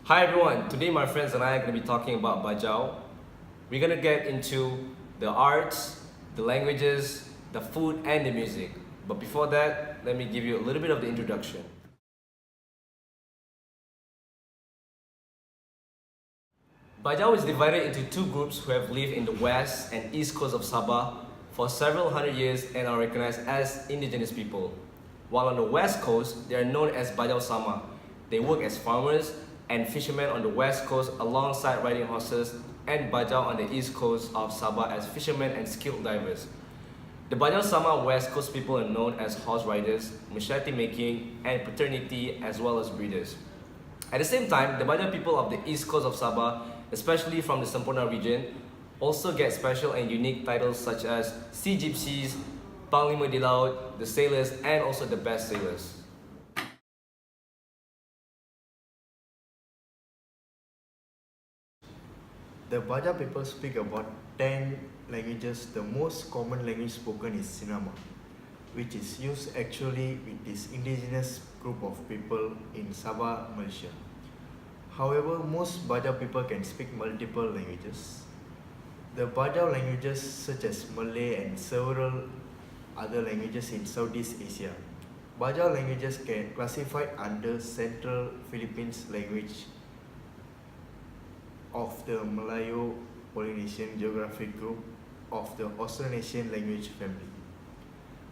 Hi everyone, today my friends and I are going to be talking about Bajau. We're going to get into the arts, the languages, the food and the music. But before that, let me give you a little bit of the introduction. Bajau is divided into two groups who have lived in the west and east coast of Sabah for several hundred years and are recognized as indigenous people. While on the west coast, they are known as Bajau Sama. They work as farmers and fishermen on the west coast alongside riding horses, and Bajau on the east coast of Sabah as fishermen and skilled divers. The Bajau Sama west coast people are known as horse riders, machete making, and paternity as well as breeders. At the same time, the Bajau people of the east coast of Sabah, especially from the Semporna region, also get special and unique titles such as Sea Gypsies, Panglima di Laut, the Sailors, and also the Best Sailors. The Bajau people speak about 10 languages. The most common language spoken is Sinama, which is used actually with this indigenous group of people in Sabah, Malaysia. However, most Bajau people can speak multiple languages. The Bajau languages such as Malay and several other languages in Southeast Asia. Bajau languages can classified under Central Philippines language of the Malayo-Polynesian geographic group of the Austronesian language family.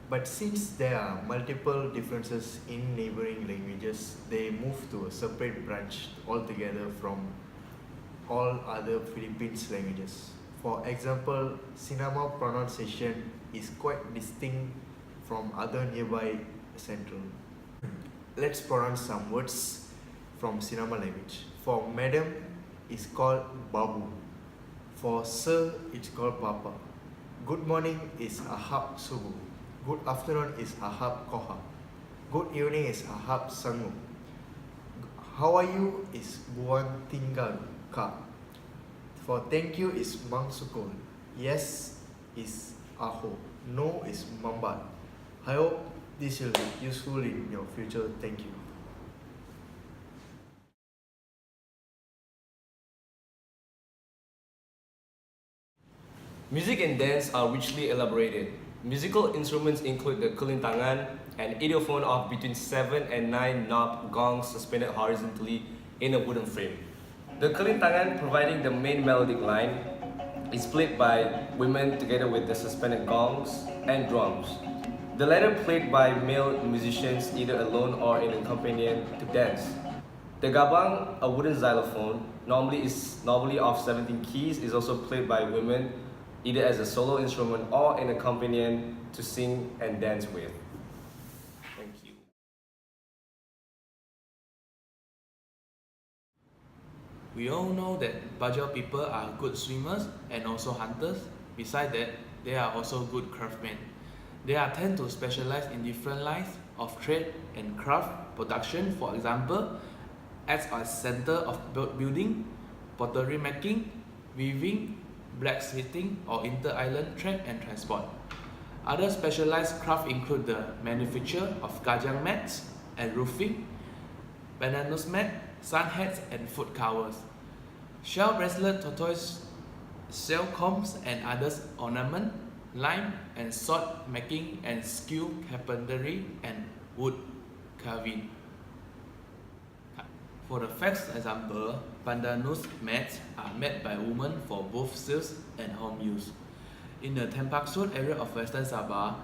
But since there are multiple differences in neighboring languages, they move to a separate branch altogether from all other Philippines languages. For example, Sinama pronunciation is quite distinct from other nearby Central. Let's pronounce some words from Sinama language. For madam, it's called babu. For sir, it's called papa. Good morning is ahab subuh. Good afternoon is ahab koha. Good evening is ahab sangu. How are you is buan tinggal ka. For thank you is mang sukul. Yes is aho. No is mambat. I hope this will be useful in your future. Thank you. Music and dance are richly elaborated. Musical instruments include the kulintangan, an idiophone of between 7 and 9 knob gongs suspended horizontally in a wooden frame. The kulintangan, providing the main melodic line, is played by women together with the suspended gongs and drums. The latter played by male musicians either alone or in accompaniment to dance. The gabang, a wooden xylophone, normally of 17 keys, is also played by women either as a solo instrument or in accompaniment to sing and dance with. Thank you. We all know that Bajau people are good swimmers and also hunters. Besides that, they are also good craftsmen. They are tend to specialize in different lines of trade and craft production. For example, as a center of building, pottery making, weaving, blacksmithing, or inter-island trade and transport. Other specialized crafts include the manufacture of gajang mats and roofing, bananas mat, sun hats, and food covers. Shell bracelet, tortoise shell combs, and others ornament, lime and sword making, and skill carpentry and wood carving. For the first example, pandanus mats are made by women for both sales and home use. In the Tempaksut area of Western Sabah,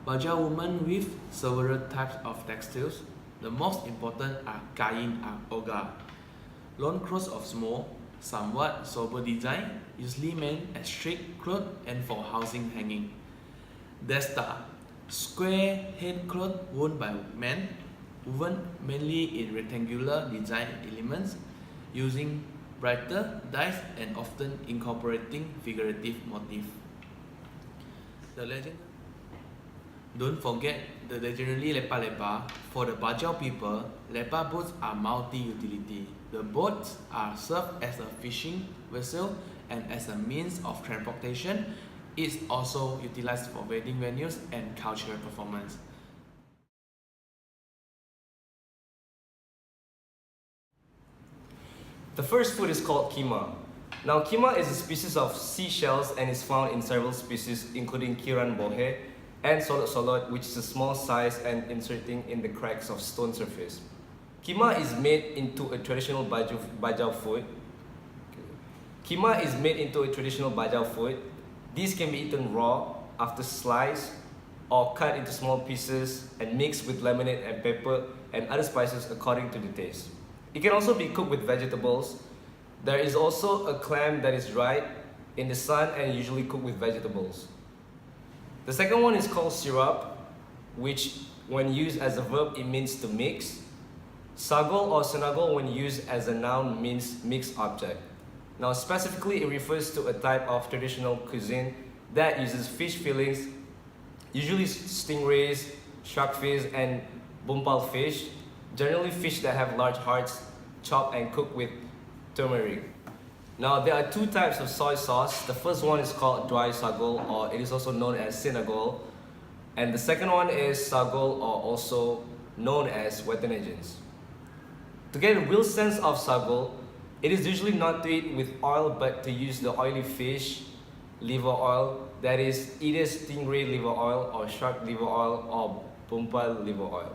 Bajau women weave several types of textiles. The most important are kain oga, lawn clothes of small, somewhat sober design, usually made as straight cloth and for housing hanging. Desta, square head cloth worn by men, woven mainly in rectangular design elements, using brighter dyes and often incorporating figurative motifs. Don't forget the legendary lepa-lepa. For the Bajau people, lepa boats are multi-utility. The boats are served as a fishing vessel and as a means of transportation. It's also utilized for wedding venues and cultural performance. The first food is called kima. Now, kima is a species of seashells and is found in several species, including kiran bohe and solot, which is a small size and inserting in the cracks of stone surface. Kima is made into a traditional Bajau food. Kima is made into a traditional Bajau food. These can be eaten raw, after sliced, or cut into small pieces and mixed with lemonade and pepper and other spices according to the taste. It can also be cooked with vegetables. There is also a clam that is dried in the sun and usually cooked with vegetables. The second one is called syrup, which when used as a verb, it means to mix. Sagol or senagol when used as a noun means mixed object. Now specifically, it refers to a type of traditional cuisine that uses fish fillings, usually stingrays, sharkfish, and bumpal fish, generally fish that have large hearts, chopped and cooked with turmeric. Now there are two types of soy sauce. The first one is called dry sagol, or it is also known as sinagol, and the second one is sagol, or also known as wetenagens. To get a real sense of sagol, it is usually not to eat with oil but to use the oily fish liver oil, that is either stingray liver oil or shark liver oil or bumpal liver oil.